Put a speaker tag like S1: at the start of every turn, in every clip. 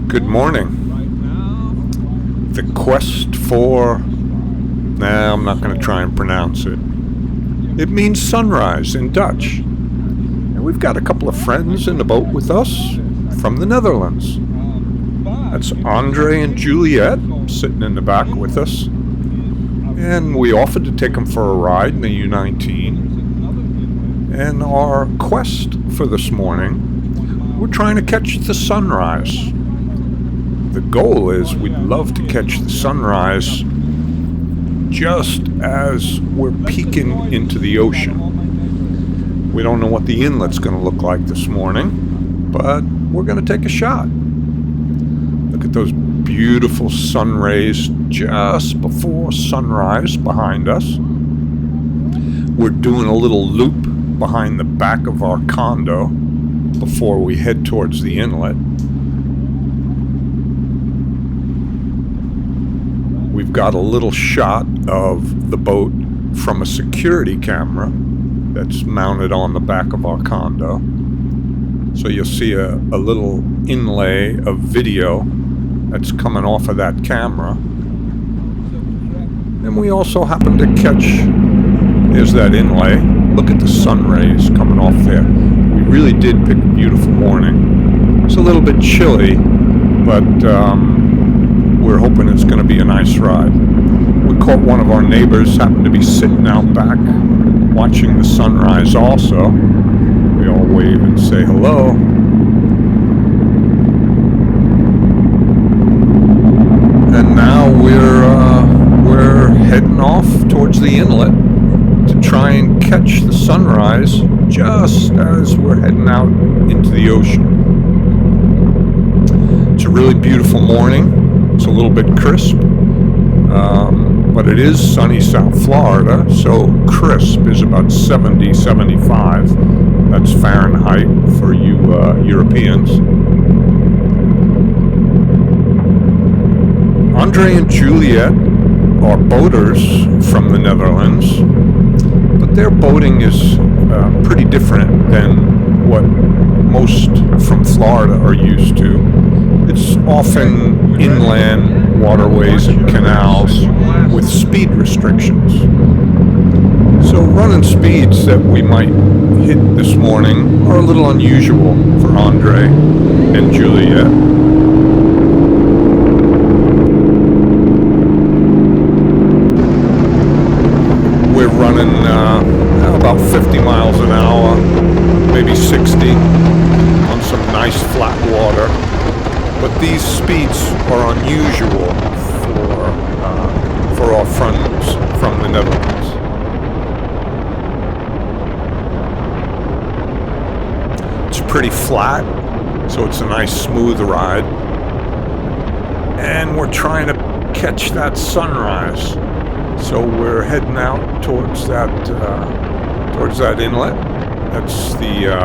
S1: Good morning. The quest for... Nah, I'm not going to try and pronounce it. It means sunrise in Dutch. And we've got a couple of friends in the boat with us from the Netherlands. That's Andre and Juliet sitting in the back with us. And we offered to take them for a ride in the U19. And our quest for this morning, we're trying to catch the sunrise. The goal is we'd love to catch the sunrise just as we're peeking into the ocean. We don't know what the inlet's going to look like this morning, but we're going to take a shot. Look at those beautiful sun rays just before sunrise behind us. We're doing a little loop behind the back of our condo before we head towards the inlet. We've got a little shot of the boat from a security camera that's mounted on the back of our condo. So you'll see a little inlay of video that's coming off of that camera. And we also happen to catch, there's that inlay. Look at the sun rays coming off there. We really did pick a beautiful morning. It's a little bit chilly, but we're hoping it's going to be a nice ride. We caught one of our neighbors, happened to be sitting out back watching the sunrise also. We all wave and say hello. And now we're heading off towards the inlet to try and catch the sunrise just as we're heading out into the ocean. It's a really beautiful morning. It's a little bit crisp, but it is sunny South Florida, so crisp is about 70, 75. That's Fahrenheit for you Europeans. Andre and Juliet are boaters from the Netherlands, but their boating is pretty different than what most from Florida are used to. It's often inland waterways and canals with speed restrictions. So running speeds that we might hit this morning are a little unusual for Andre and Juliet. We're running about 50 miles an hour, maybe 60 on some nice flat water. But these speeds are unusual for our friends from the Netherlands. It's pretty flat, so it's a nice smooth ride. And we're trying to catch that sunrise. So we're heading out towards that inlet. That's the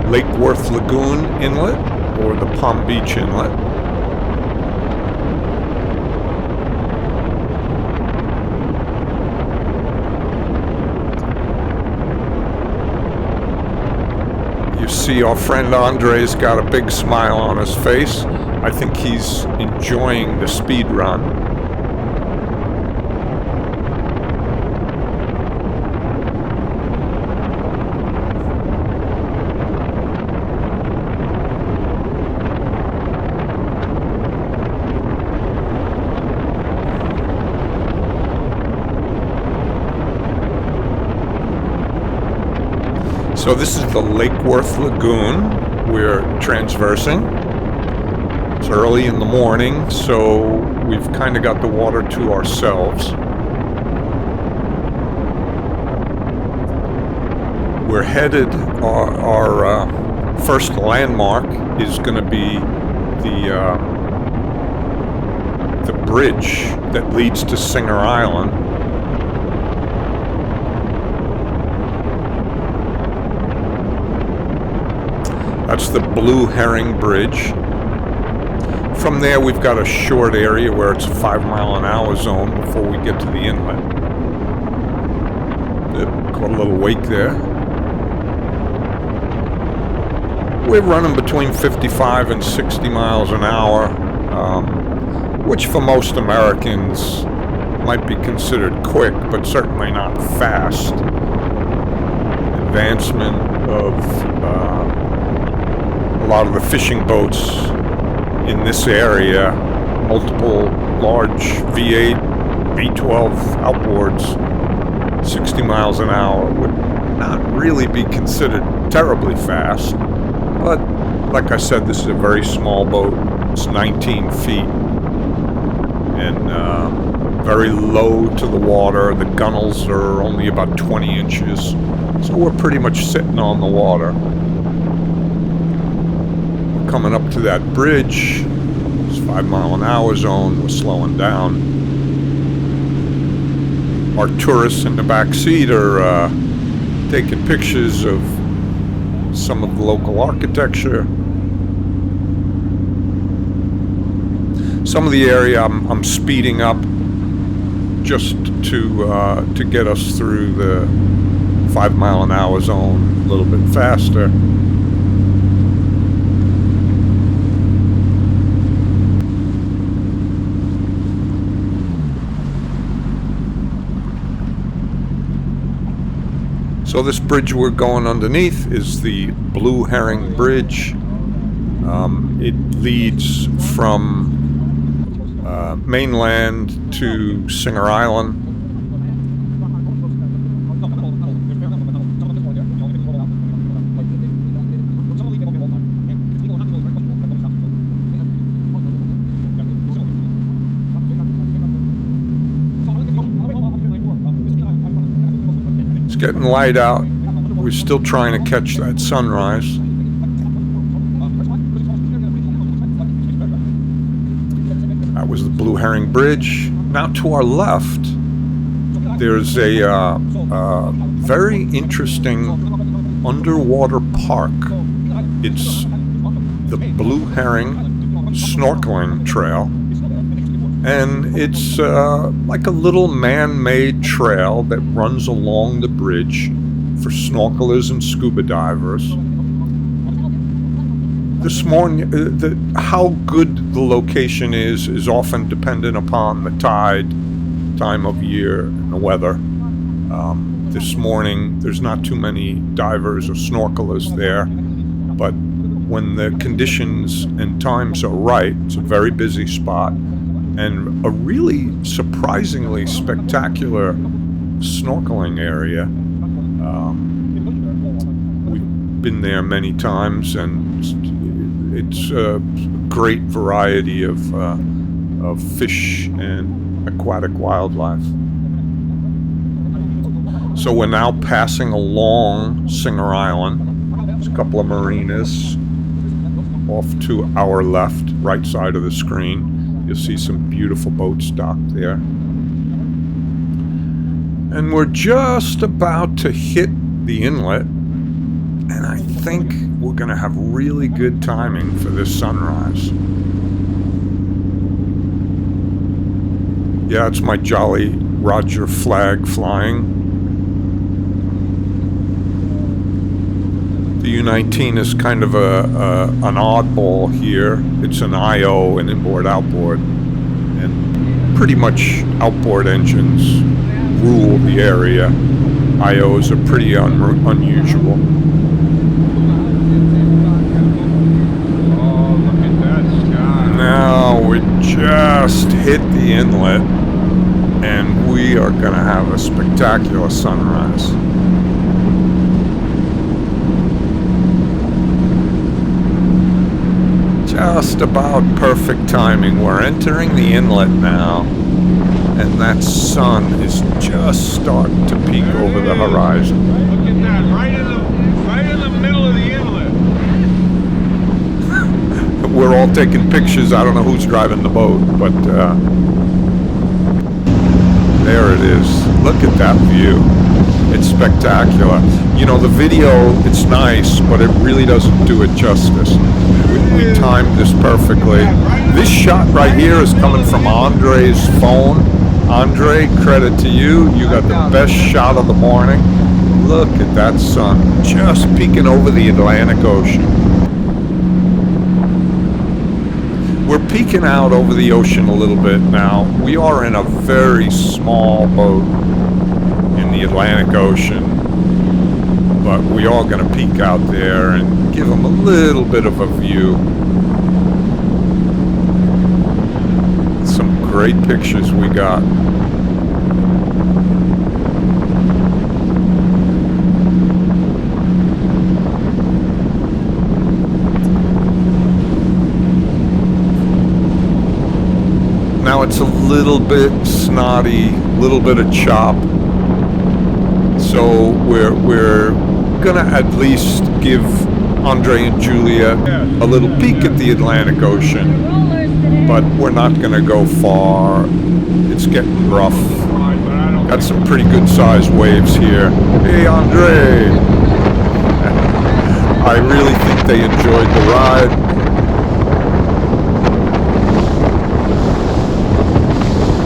S1: Lake Worth Lagoon Inlet, or the Palm Beach Inlet. You see our friend Andre's got a big smile on his face. I think he's enjoying the speed run. So this is the Lake Worth Lagoon we're transversing. It's early in the morning, so we've kind of got the water to ourselves. We're headed, our first landmark is going to be the bridge that leads to Singer Island. That's the Blue Herring Bridge. From there, we've got a short area where it's a 5-mile-an-hour zone before we get to the inlet. Caught a little wake there. we're running between 55 and 60 miles an hour, which for most Americans might be considered quick, but certainly not fast. Advancement of a lot of the fishing boats in this area, multiple large V8, V12 outboards, 60 miles an hour would not really be considered terribly fast. But like I said, this is a very small boat. It's 19 feet and very low to the water. The gunnels are only about 20 inches, so we're pretty much sitting on the water. We're coming up to that bridge. It's 5 mile an hour zone. We're slowing down. Our tourists in the back seat are taking pictures of some of the local architecture. Some of the area I'm speeding up just to get us through the 5 mile an hour zone a little bit faster. So this bridge we're going underneath is the Blue Herring Bridge. It leads from mainland to Singer Island. It's getting light out. We're still trying to catch that sunrise. That was the Blue Herring Bridge. Now to our left, there's a very interesting underwater park. It's the Blue Herring Snorkeling Trail. And it's like a little man-made trail that runs along the bridge for snorkelers and scuba divers. This morning, how good the location is often dependent upon the tide, time of year, and the weather. This morning, there's not too many divers or snorkelers there, but when the conditions and times are right, it's a very busy spot and a really surprisingly spectacular snorkeling area. We've been there many times, and it's a great variety of fish and aquatic wildlife. So we're now passing along Singer Island. There's a couple of marinas off to our left, right side of the screen. You'll see some beautiful boats docked there. And we're just about to hit the inlet, and I think we're going to have really good timing for this sunrise. Yeah, it's my Jolly Roger flag flying. The U19 is kind of an oddball here. It's an IO, an inboard-outboard, and pretty much outboard engines rule the area. IOs are pretty unusual.
S2: Oh, look at that sky.
S1: Now we just hit the inlet, and we are going to have a spectacular sunrise. Just about perfect timing. We're entering the inlet now, and that sun is just starting to peek over the horizon.
S2: Look at that, right in the middle of the inlet.
S1: We're all taking pictures. I don't know who's driving the boat, but there it is. Look at that view. It's spectacular. You know, the video, it's nice, but it really doesn't do it justice. We timed this perfectly. This shot right here is coming from Andre's phone. Andre, credit to you. You got the best shot of the morning. Look at that sun just peeking over the Atlantic Ocean. We're peeking out over the ocean a little bit now. We are in a very small boat in the Atlantic Ocean, but we are going to peek out there and give them a little bit of a view. Some great pictures we got. Now it's a little bit snotty, little bit of chop. So we're gonna at least give Andre and Julia a little peek at the Atlantic Ocean, but we're not gonna go far. It's getting rough. Got some pretty good sized waves here. Hey Andre! I really think they enjoyed the ride.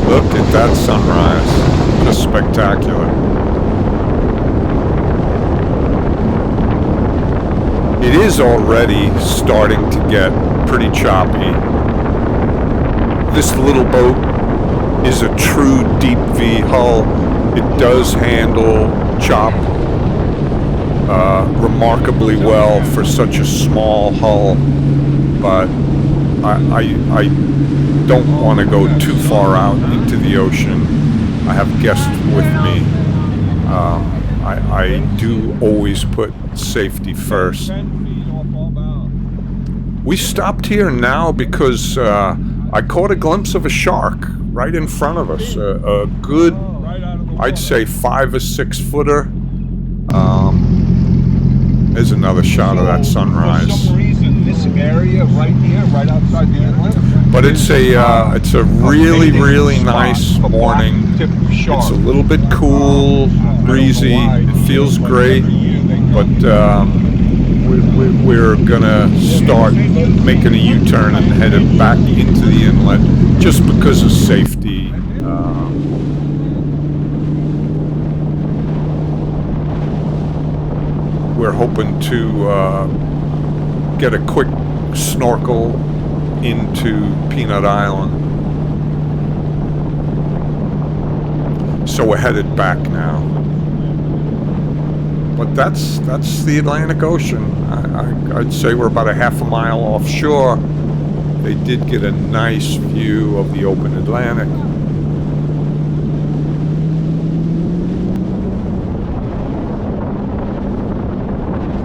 S1: Look at that sunrise. Just spectacular. It is already starting to get pretty choppy. This little boat is a true deep V hull. It does handle chop remarkably well for such a small hull, but I don't want to go too far out into the ocean. I have guests with me. I do always put safety first. We stopped here now because I caught a glimpse of a shark right in front of us. A good, I'd say 5 or 6 footer. There's another shot of that sunrise.
S2: For some reason, this area right here, right outside the inlet.
S1: But it's a really nice morning. It's a little bit cool, breezy. It feels great, but we're gonna start making a U-turn and headed back into the inlet just because of safety. We're hoping to get a quick snorkel into Peanut Island. So we're headed back now. But that's the Atlantic Ocean. I'd say we're about a half a mile offshore. They did get a nice view of the open Atlantic.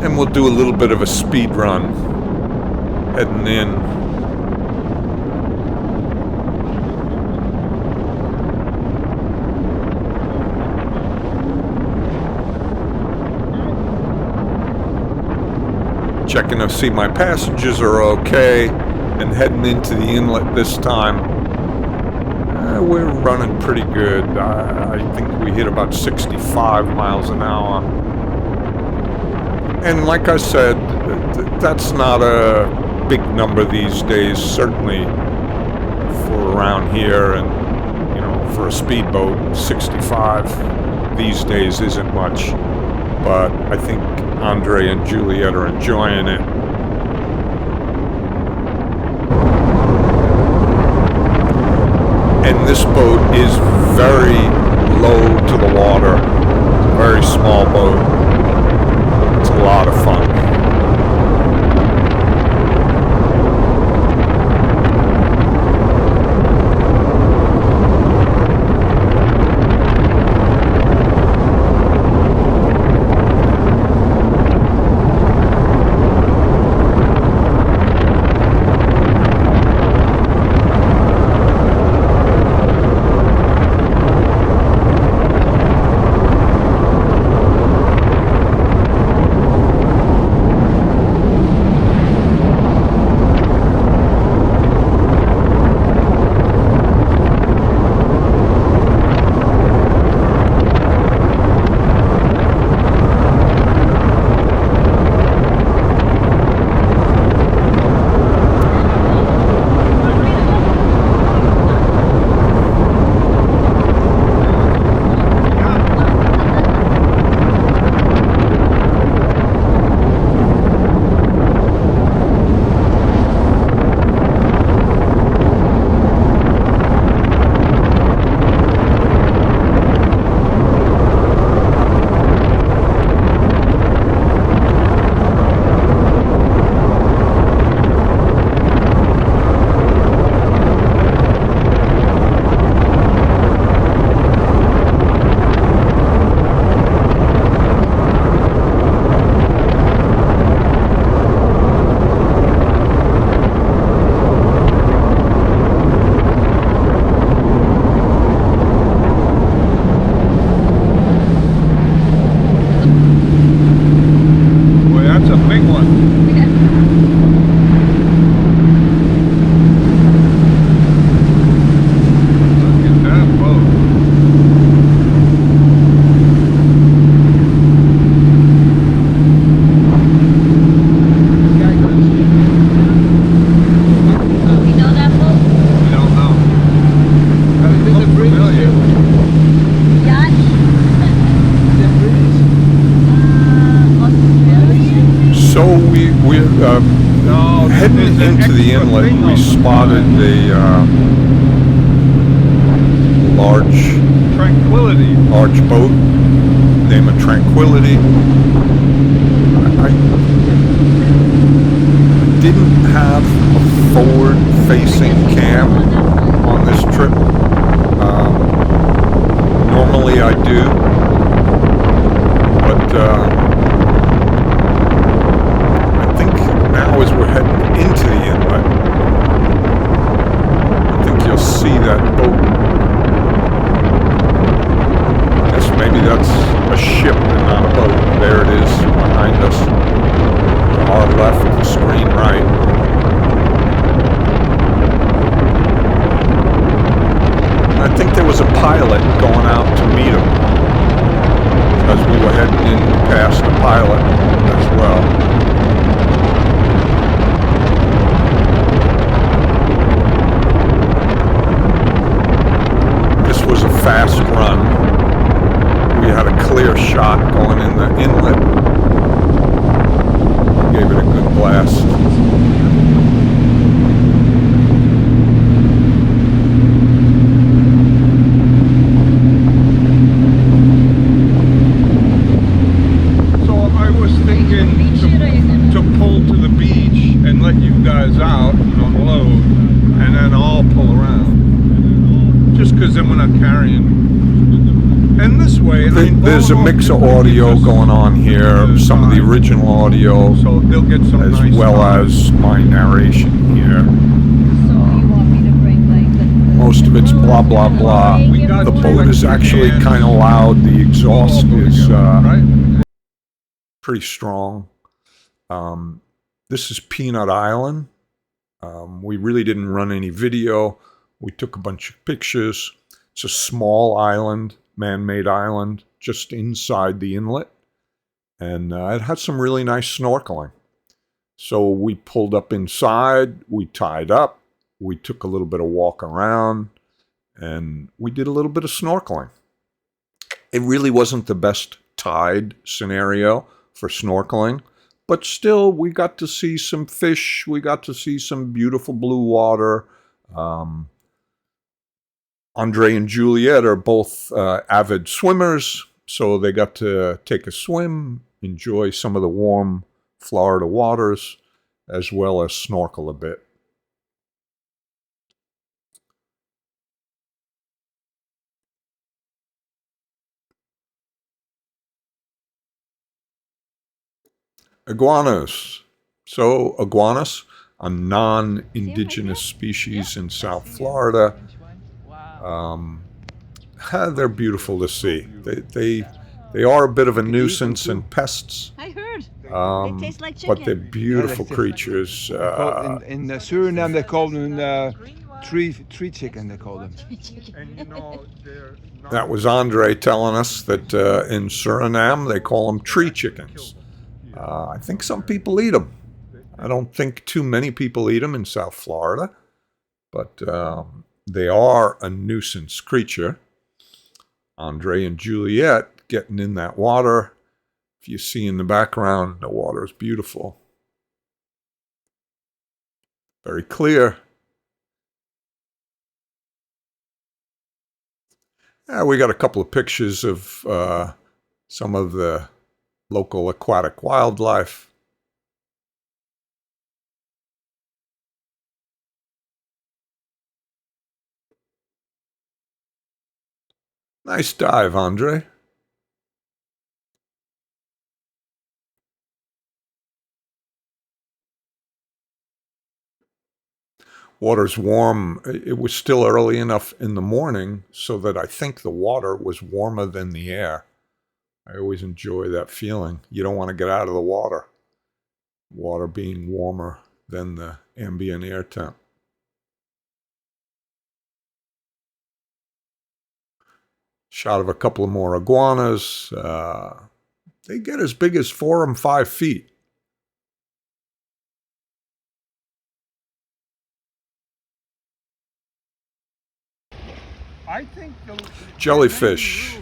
S1: And we'll do a little bit of a speed run heading in. Checking to see my passengers are okay, and heading into the inlet this time. We're running pretty good. I think we hit about 65 miles an hour. And like I said, that's not a big number these days, certainly for around here, and you know, for a speedboat, 65 these days isn't much. But I think Andre and Juliet are enjoying it. And this boat is very low to the water. It's a very small boat. It's a lot of fun. heading into the inlet, we spotted a large boat, name of Tranquility. I didn't have a forward-facing cam on this trip. Normally I do, but I think now as we're heading into the inlet, I think you'll see that boat. I guess maybe that's a ship and not a boat. There it is behind us. To our left, the screen right. I think there was a pilot going out to meet him. As we were heading in, we passed the pilot as well. This was a fast run. We had a clear shot going in the inlet. Gave it a good blast.
S2: Out and unload, and then I'll pull around. Just because then we're not carrying. And this way,
S1: there's a mix of audio going on here, some of the original audio,
S2: so they'll get some
S1: as
S2: nice
S1: well as my narration here. Most of it's blah blah blah. The boat is actually kind of loud. The exhaust is pretty strong. This is Peanut Island. We really didn't run any video. We took a bunch of pictures. It's a small island, man-made island, just inside the inlet. And it had some really nice snorkeling. So we pulled up inside, we tied up, we took a little bit of walk around, and we did a little bit of snorkeling. It really wasn't the best tide scenario for snorkeling. But still, we got to see some fish. We got to see some beautiful blue water. Andre and Juliet are both avid swimmers, so they got to take a swim, enjoy some of the warm Florida waters, as well as snorkel a bit. Iguanas. So iguanas, a non-indigenous species in South Florida. They're beautiful to see. They are a bit of a nuisance and pests.
S3: I heard. They taste like chicken.
S1: But they're beautiful creatures.
S4: In Suriname, they call them tree chicken. They call them.
S1: That was Andre telling us that in Suriname they call them tree chickens. I think some people eat them. I don't think too many people eat them in South Florida, but they are a nuisance creature. Andre and Juliet getting in that water. If you see in the background, the water is beautiful. Very clear. We got a couple of pictures of some of the local aquatic wildlife. Nice dive, Andre. Water's warm. It was still early enough in the morning so that I think the water was warmer than the air. I always enjoy that feeling. You don't want to get out of the water. Water being warmer than the ambient air temp. Shot of a couple of more iguanas. They get as big as 4 and 5 feet.
S2: I think
S1: Jellyfish.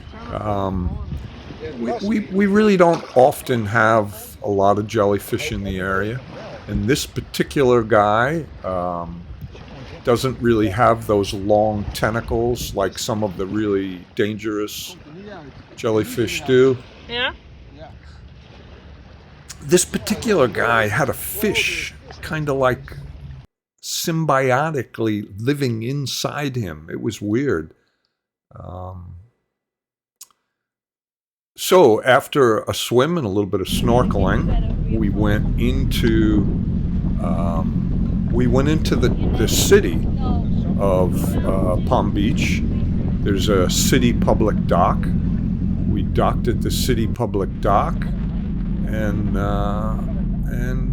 S1: We really don't often have a lot of jellyfish in the area. And this particular guy doesn't really have those long tentacles like some of the really dangerous jellyfish do.
S3: Yeah?
S1: This particular guy had a fish kind of like symbiotically living inside him. It was weird. So after a swim and a little bit of snorkeling, we went into the city of Palm Beach. There's a city public dock. We docked at the city public dock and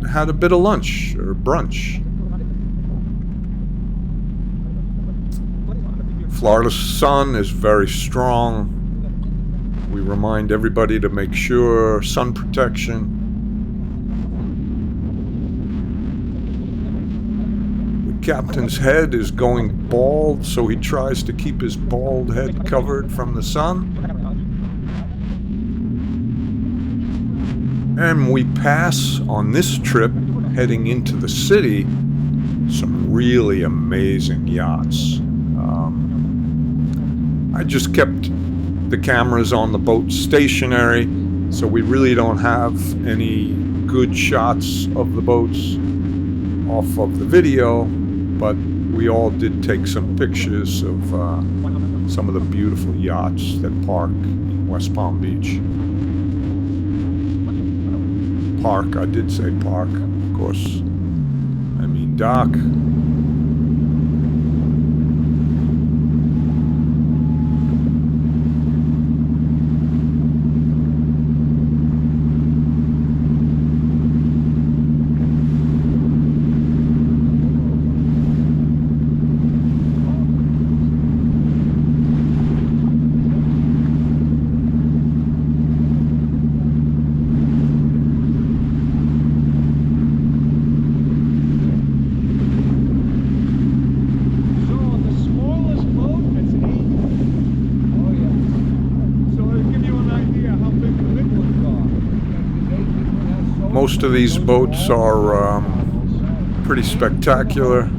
S1: had a bit of lunch or brunch. Florida's sun is very strong. We remind everybody to make sure sun protection. The captain's head is going bald, so he tries to keep his bald head covered from the sun. And we pass on this trip heading into the city some really amazing yachts. I just kept the cameras on the boat stationary, so we really don't have any good shots of the boats off of the video, but we all did take some pictures of some of the beautiful yachts that park in West Palm Beach. Park, I did say park, of course. I mean dock. Most of these boats are pretty spectacular.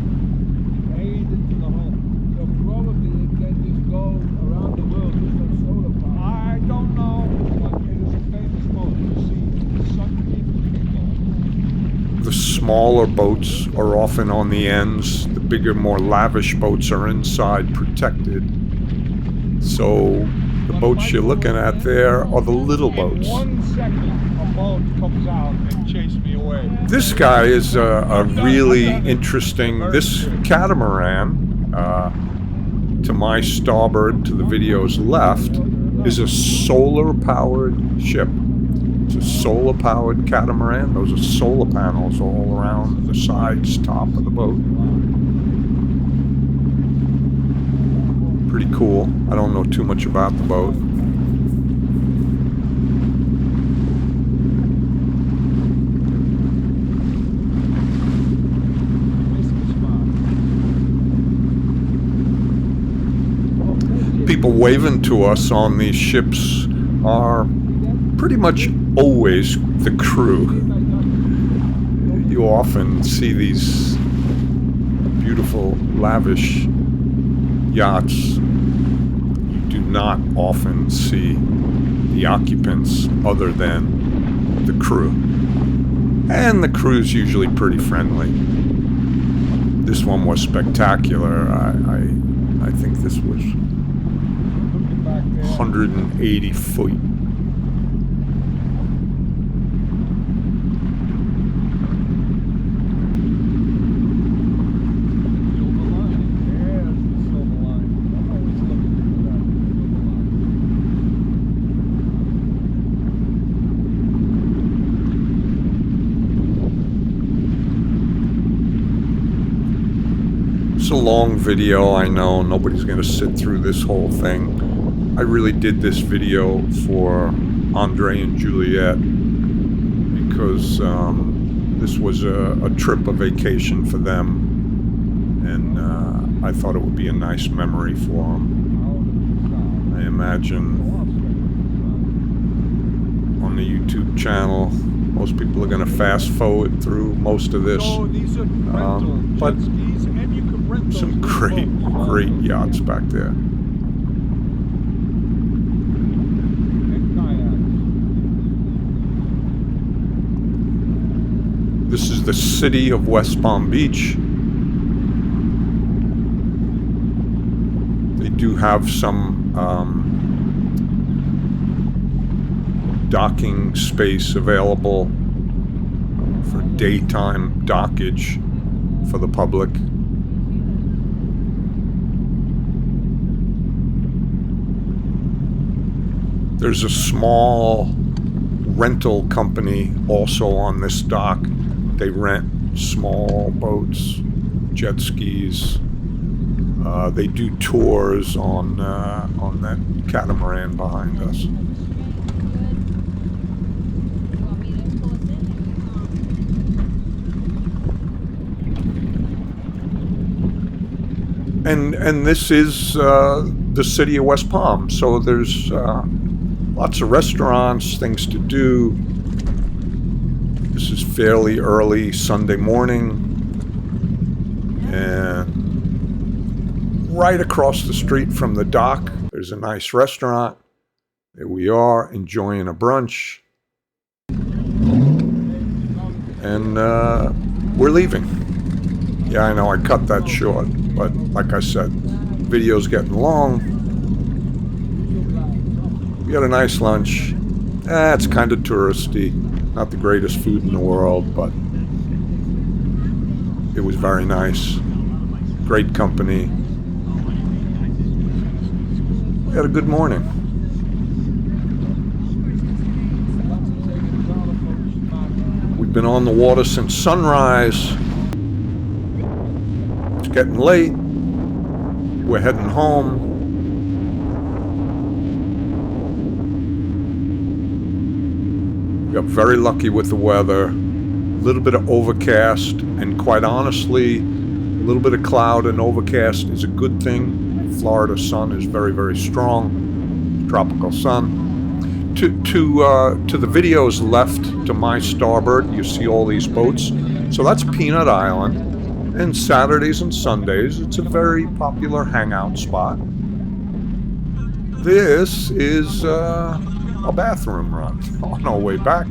S1: The smaller boats are often on the ends. The bigger, more lavish boats are inside, protected. So the boats you're looking at there are the little boats.
S2: 1 second, a boat comes out and chases me away.
S1: This guy is a really interesting. This catamaran, to my starboard, to the video's left, is a solar-powered ship. It's a solar-powered catamaran. Those are solar panels all around the sides, top of the boat. Pretty cool. I don't know too much about the boat. People waving to us on these ships are pretty much always the crew. You often see these beautiful, lavish yachts. You do not often see the occupants other than the crew. And the crew's usually pretty friendly. This one was spectacular. I think this was 180 feet. It's a long video, I know. Nobody's going to sit through this whole thing. I really did this video for Andre and Juliet because this was a trip, a vacation for them, and I thought it would be a nice memory for them. I imagine on the YouTube channel Most people are going to fast forward through most of this.
S2: So these are rental
S1: But
S2: jet skis, and you could rent those
S1: some
S2: little
S1: great,
S2: boats.
S1: great yachts back there.
S2: And kayaks.
S1: This is the city of West Palm Beach. They do have some docking space available for daytime dockage for the public. There's a small rental company also on this dock. They rent small boats, jet skis. They do tours on that catamaran behind us. And this is the city of West Palm, so there's lots of restaurants, things to do. This is fairly early Sunday morning, and right across the street from the dock, there's a nice restaurant. There we are, enjoying a brunch, and we're leaving. Yeah, I know I cut that short, but like I said, video's getting long. We had a nice lunch. It's kind of touristy. Not the greatest food in the world, but it was very nice. Great company. We had a good morning. We've been on the water since sunrise. It's getting late. We're heading home. We got very lucky with the weather. A little bit of overcast, and quite honestly, a little bit of cloud and overcast is a good thing. Florida sun is very, very strong. Tropical sun. To the videos left to my starboard, you see all these boats. So that's Peanut Island. And Saturdays and Sundays, it's a very popular hangout spot. This is a bathroom run. On our way back,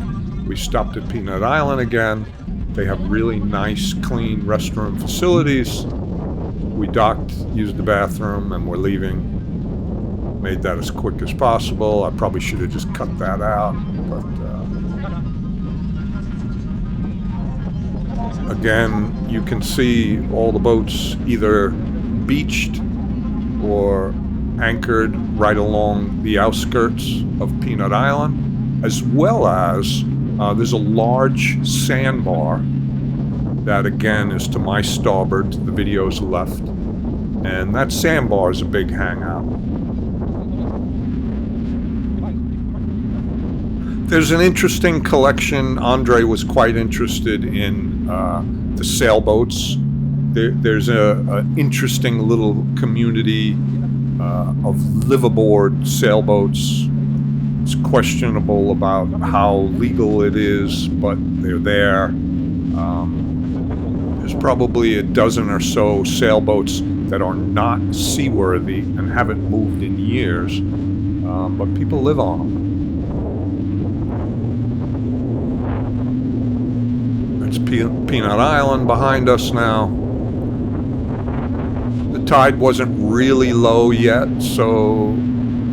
S1: we stopped at Peanut Island again. They have really nice, clean restroom facilities. We docked, used the bathroom, and we're leaving. Made that as quick as possible. I probably should have just cut that out, but again, you can see all the boats either beached or anchored right along the outskirts of Peanut Island, as well as there's a large sandbar that again is to my starboard, to the video's left, and that sandbar is a big hangout. There's an interesting collection. Andre was quite interested in the sailboats. There's an interesting little community of liveaboard sailboats. It's questionable about how legal it is, but they're there. There's probably a dozen or so sailboats that are not seaworthy and haven't moved in years, but people live on them. It's Peanut Island behind us now. The tide wasn't really low yet, so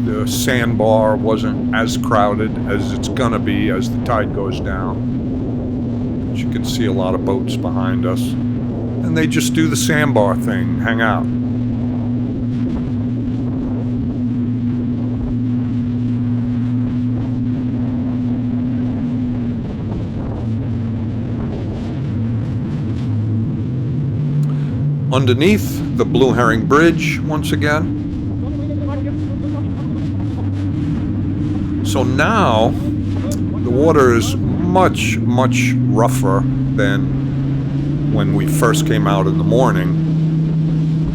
S1: the sandbar wasn't as crowded as it's gonna be as the tide goes down. But you can see a lot of boats behind us. And they just do the sandbar thing, hang out. Underneath the Blue Herring Bridge once again. So now the water is much, much rougher than when we first came out in the morning.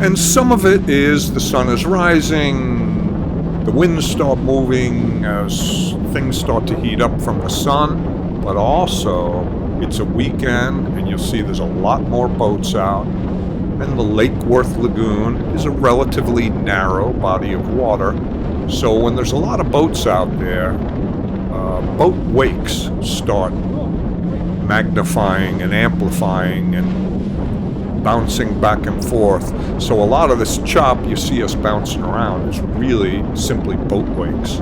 S1: And some of it is the sun is rising, the winds start moving as things start to heat up from the sun. but also it's a weekend and you'll see there's a lot more boats out. And the Lake Worth Lagoon is a relatively narrow body of water. So when there's a lot of boats out there, boat wakes start magnifying and amplifying and bouncing back and forth. So a lot of this chop you see us bouncing around is really simply boat wakes.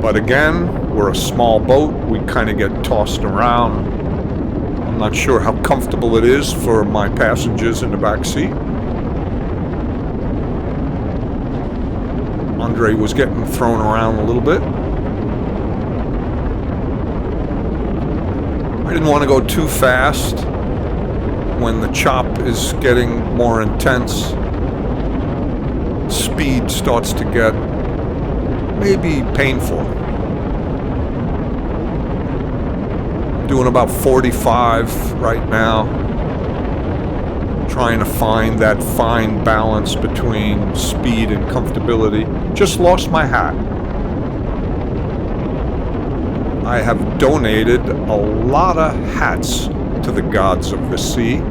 S1: But again, we're a small boat. We kind of get tossed around. I'm not sure how comfortable it is for my passengers in the back seat. Andre was getting thrown around a little bit. I didn't want to go too fast when the chop is getting more intense. Speed starts to get maybe painful. Doing about 45 right now, trying to find that fine balance between speed and comfortability. Just lost my hat. I have donated a lot of hats to the gods of the sea.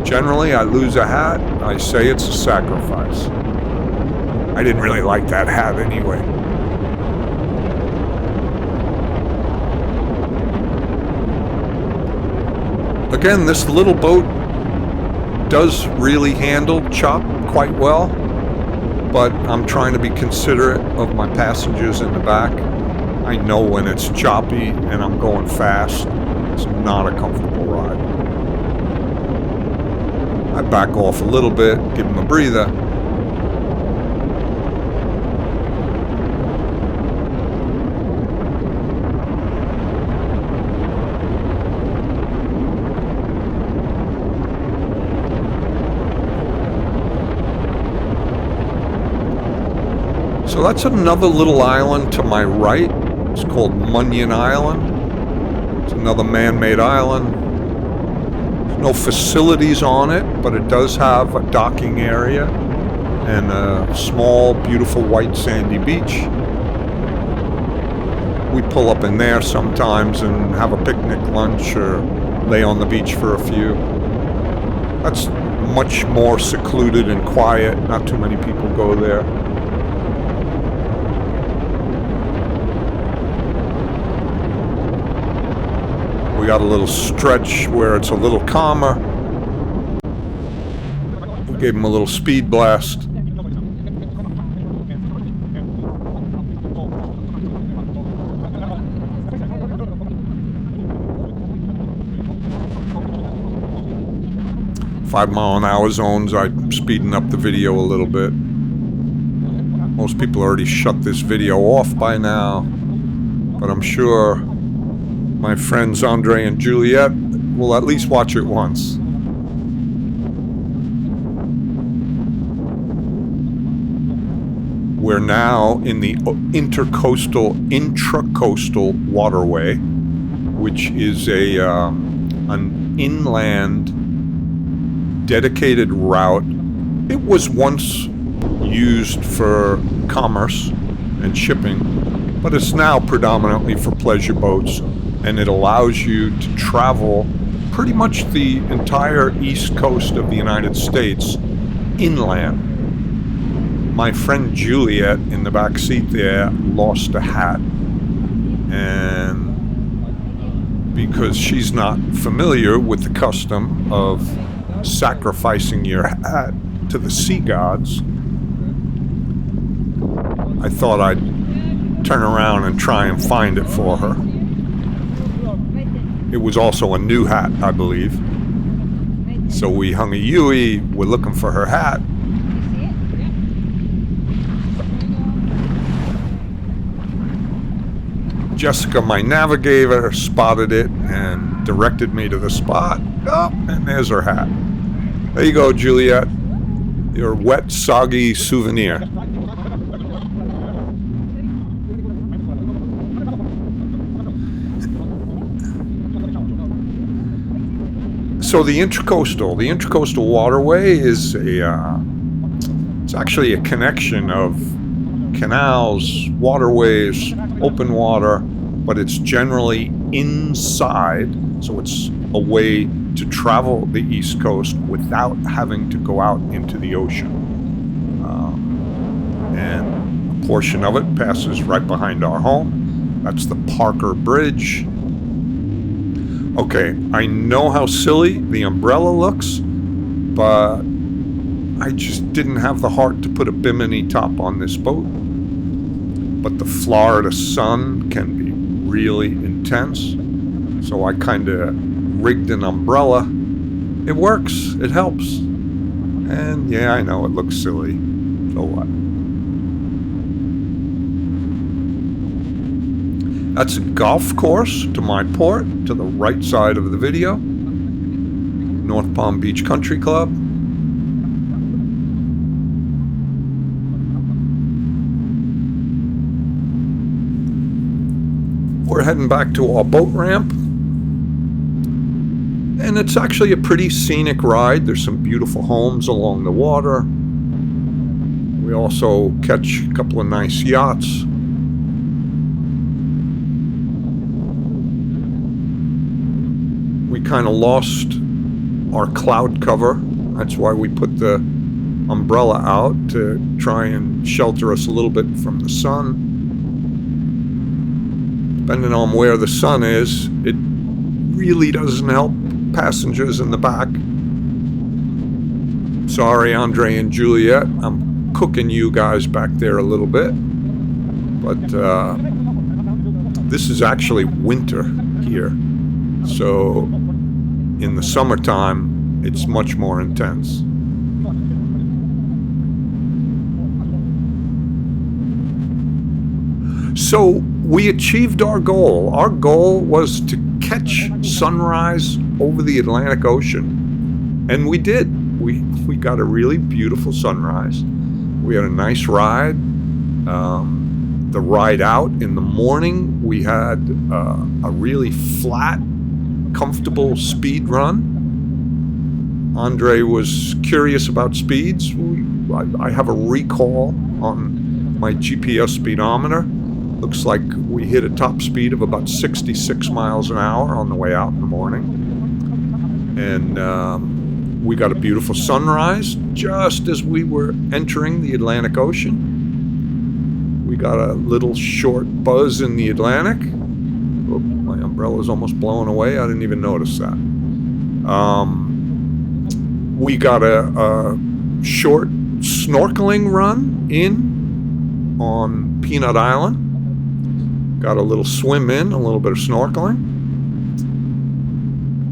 S1: Generally, I lose a hat, I say it's a sacrifice. I didn't really like that hat anyway. Again, this little boat does really handle chop quite well, but I'm trying to be considerate of my passengers in the back. I know when it's choppy and I'm going fast, it's not a comfortable ride. I back off a little bit, give them a breather. So that's another little island to my right. It's called Munyon Island. It's another man-made island. There's no facilities on it, but it does have a docking area and a small, beautiful white sandy beach. We pull up in there sometimes and have a picnic lunch or lay on the beach for a few. That's much more secluded and quiet. Not too many people go there. We got a little stretch where it's a little calmer. We gave him a little speed blast. "5-mile-an-hour zones," I'm speeding up the video a little bit. Most people already shut this video off by now, but I'm sure my friends Andre and Juliet will at least watch it once. We're now in the intracoastal waterway, which is an inland dedicated route. It was once used for commerce and shipping, but it's now predominantly for pleasure boats. And it allows you to travel pretty much the entire east coast of the United States inland. My friend Juliet in the back seat there lost a hat, and because she's not familiar with the custom of sacrificing your hat to the sea gods, I thought I'd turn around and try and find it for her. It was also a new hat, I believe. So we hung a Yui, we're looking for her hat. Jessica, my navigator, spotted it and directed me to the spot. Oh, and there's her hat. There you go, Juliet. Your wet, soggy souvenir. So the intracoastal waterway is it's actually a connection of canals, waterways, open water, but it's generally inside, so it's a way to travel the East Coast without having to go out into the ocean. And a portion of it passes right behind our home. That's the Parker Bridge. Okay, I know how silly the umbrella looks, but I just didn't have the heart to put a bimini top on this boat. But the Florida sun can be really intense, so I kind of rigged an umbrella. It works, it helps. And yeah, I know it looks silly. So what? That's a golf course to my port, to the right side of the video. North Palm Beach Country Club. We're heading back to our boat ramp. And it's actually a pretty scenic ride. There's some beautiful homes along the water. We also catch a couple of nice yachts. We kind of lost our cloud cover. That's why we put the umbrella out, to try and shelter us a little bit from the sun. Depending on where the sun is, it really doesn't help passengers in the back. Sorry, Andre and Juliet, I'm cooking you guys back there a little bit. But this is actually winter here. So in the summertime, it's much more intense. So we achieved our goal. Our goal was to catch sunrise over the Atlantic Ocean. And we did. We got a really beautiful sunrise. We had a nice ride. The ride out in the morning, we had a really flat, comfortable speed run. Andre was curious about speeds. I have a recall on my GPS speedometer. Looks like we hit a top speed of about 66 miles an hour on the way out in the morning. And we got a beautiful sunrise just as we were entering the Atlantic Ocean. We got a little short buzz in the Atlantic. Oh, my umbrella's almost blown away. I didn't even notice that. We got a short snorkeling run in on Peanut Island. Got a little swim in, a little bit of snorkeling.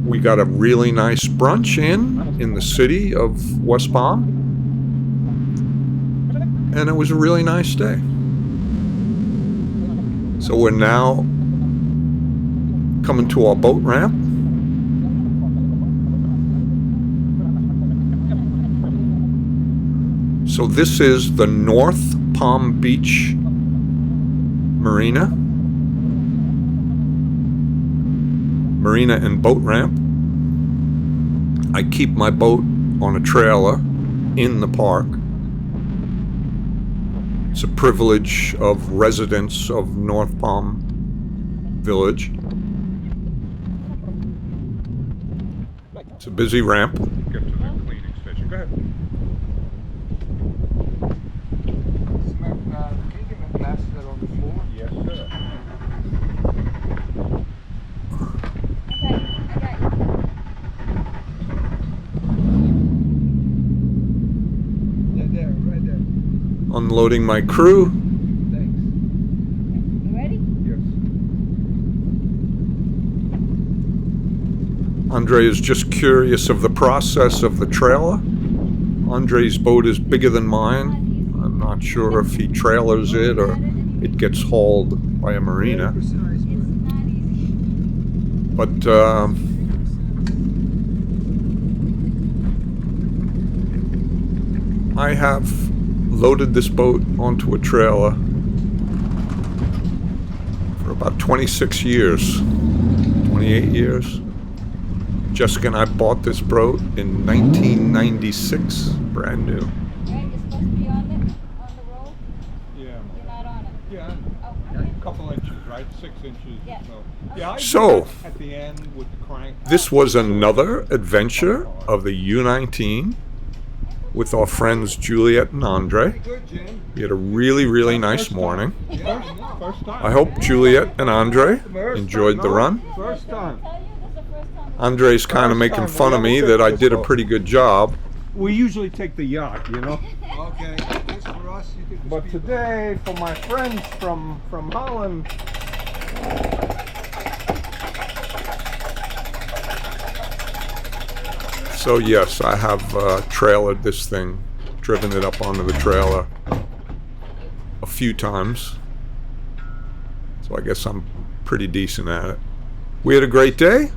S1: We got a really nice brunch in the city of West Palm. And it was a really nice day. So we're now coming to our boat ramp. So this is the North Palm Beach Marina and boat ramp. I keep my boat on a trailer in the park. It's a privilege of residents of North Palm Village. It's a busy ramp. Get to the cleaning station. Go ahead.
S4: Can you get my glasses that are on the floor?
S1: Yes, sir. Unloading my crew.
S4: Thanks.
S3: You ready?
S1: Yes. Andre is just curious of the process of the trailer. Andre's boat is bigger than mine. I'm not sure if he trailers it or it gets hauled by a marina. But I have loaded this boat onto a trailer for about 26 years, 28 years. Jessica and I bought this boat in 1996, brand new.
S3: Right, you're supposed to be on the road.
S2: Yeah.
S3: You're not on it.
S2: Yeah.
S3: Oh, okay.
S2: A couple inches, right? 6 inches
S3: Yeah.
S2: or so. Yeah, I
S1: So-
S2: did that at the end with the crank.
S1: This was another adventure of the U19 with our friends Juliet and Andre.
S4: Good, Jim.
S1: We had a really, really nice morning.
S2: First time.
S1: I hope Juliet and Andre enjoyed the run.
S2: First time.
S3: Tell you this is the first time.
S1: Andre's kind of making fun of me that I did a pretty good job.
S2: We usually take the yacht, you know.
S4: Okay, this for us. You take the
S2: But
S4: speedboat.
S2: today, for my friends from Holland,
S1: So yes, I have trailered this thing, driven it up onto the trailer a few times. So I guess I'm pretty decent at it. We had a great day,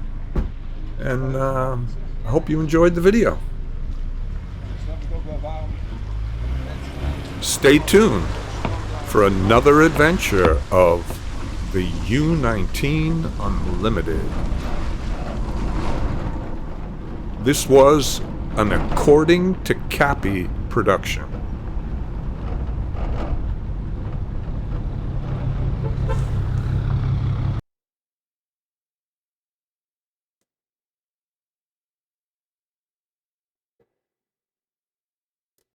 S1: and I hope you enjoyed the video. Stay tuned for another adventure of the U19 Unlimited. This was an According to Capie production.